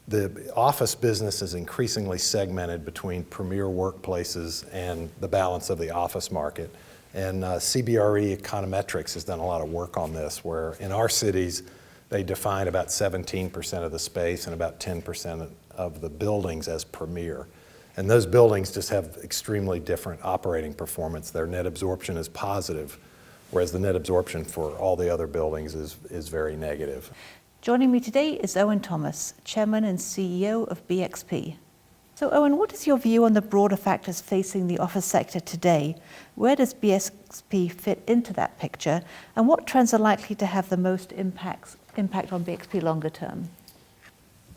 The office business is increasingly segmented between premier workplaces and the balance of the office market. And CBRE Econometrics has done a lot of work on this, where in our cities, they define about 17% of the space and about 10% of the buildings as premier. And those buildings just have extremely different operating performance. Their net absorption is positive, whereas the net absorption for all the other buildings is very negative. Joining me today is Owen Thomas, Chairman and CEO of BXP. So Owen, what is your view on the broader factors facing the office sector today? Where does BXP fit into that picture? And what trends are likely to have the most impact on BXP longer term?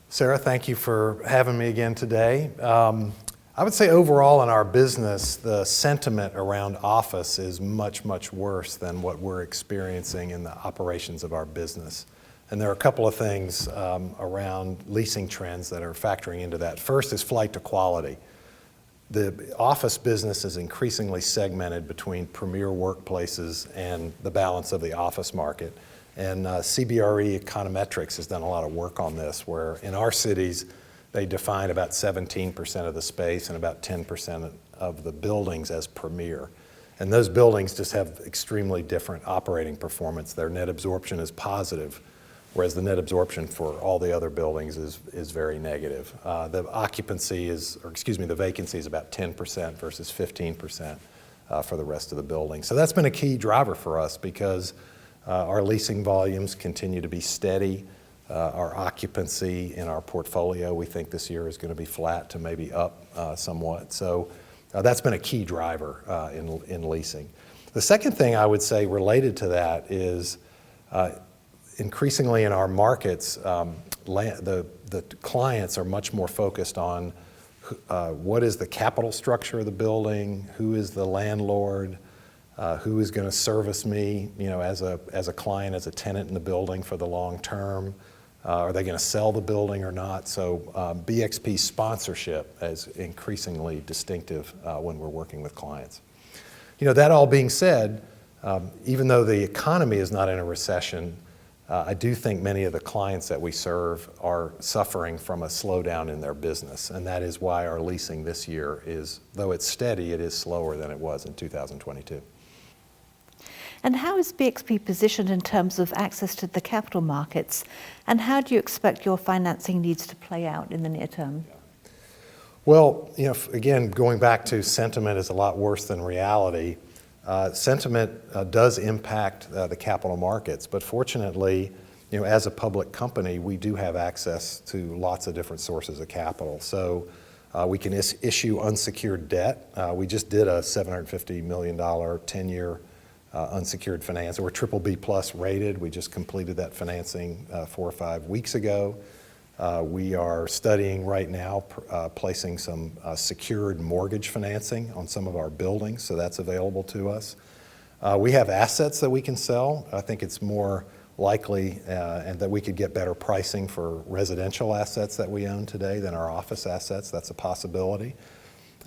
Sarah, thank you for having me again today. I would say overall in our business, the sentiment around office is much, much worse than what we're experiencing in the operations of our business. And there are a couple of things around leasing trends that are factoring into that. First is flight to quality. The office business is increasingly segmented between premier workplaces and the balance of the office market. And CBRE Econometrics has done a lot of work on this, where in our cities, they define about 17% of the space and about 10% of the buildings as premier. And those buildings just have extremely different operating performance. Their net absorption is positive, whereas the net absorption for all the other buildings is very negative. The vacancy is about 10% versus 15% for the rest of the building. So that's been a key driver for us because our leasing volumes continue to be steady. Our occupancy in our portfolio, we think this year is going to be flat to maybe up somewhat. So that's been a key driver in leasing. The second thing I would say related to that is increasingly in our markets, the clients are much more focused on what is the capital structure of the building, who is the landlord, who is going to service me, as a client, as a tenant in the building for the long term. Are they going to sell the building or not? So BXP sponsorship is increasingly distinctive when we're working with clients. That all being said, even though the economy is not in a recession, I do think many of the clients that we serve are suffering from a slowdown in their business, and that is why our leasing this year is, though it's steady, it is slower than it was in 2022. And how is BXP positioned in terms of access to the capital markets, and how do you expect your financing needs to play out in the near term? Well, again, going back to sentiment is a lot worse than reality. Sentiment does impact the capital markets, but fortunately, as a public company, we do have access to lots of different sources of capital. So we can issue unsecured debt. We just did a $750 million 10-year unsecured finance. We're BBB plus rated. We just completed that financing 4 or 5 weeks ago. We are studying right now placing some secured mortgage financing on some of our buildings, so that's available to us. We have assets that we can sell. I think it's more likely and that we could get better pricing for residential assets that we own today than our office assets. That's a possibility.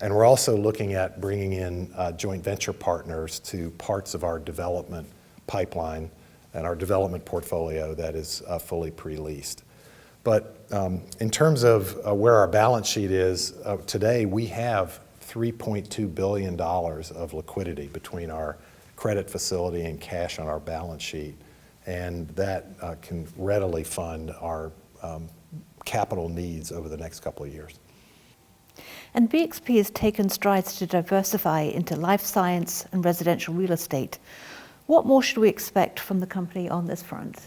And we're also looking at bringing in joint venture partners to parts of our development pipeline and our development portfolio that is fully pre-leased. But in terms of where our balance sheet is, today we have $3.2 billion of liquidity between our credit facility and cash on our balance sheet, and that can readily fund our capital needs over the next couple of years. And BXP has taken strides to diversify into life science and residential real estate. What more should we expect from the company on this front?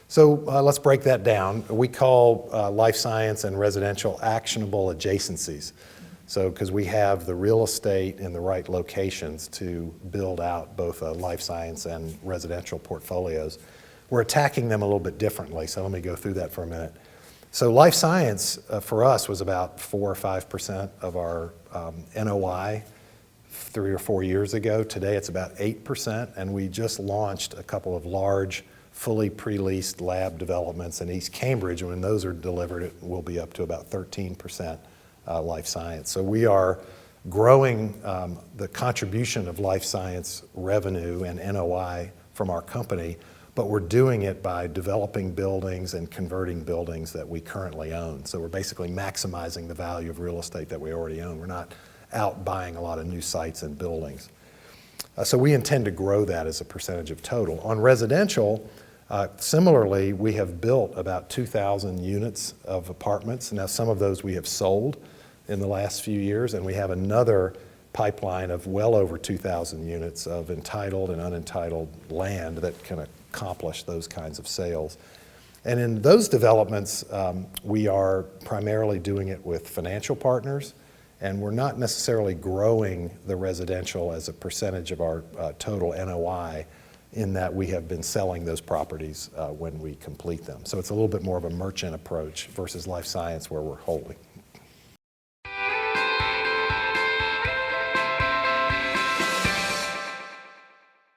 So let's break that down. We call life science and residential actionable adjacencies. So because we have the real estate in the right locations to build out both life science and residential portfolios, we're attacking them a little bit differently. So let me go through that for a minute. So life science for us was about 4 or 5% of our NOI 3 or 4 years ago. Today it's about 8%, and we just launched a couple of large fully pre-leased lab developments in East Cambridge, and when those are delivered, it will be up to about 13% life science. So we are growing the contribution of life science revenue and NOI from our company but we're doing it by developing buildings and converting buildings that we currently own. So we're basically maximizing the value of real estate that we already own. We're not out buying a lot of new sites and buildings. So we intend to grow that as a percentage of total. On residential, similarly, we have built about 2,000 units of apartments. Now, some of those we have sold in the last few years, and we have another pipeline of well over 2,000 units of entitled and unentitled land that can accomplish those kinds of sales. And in those developments, we are primarily doing it with financial partners, and we're not necessarily growing the residential as a percentage of our total NOI, in that we have been selling those properties when we complete them. So it's a little bit more of a merchant approach versus life science where we're holding.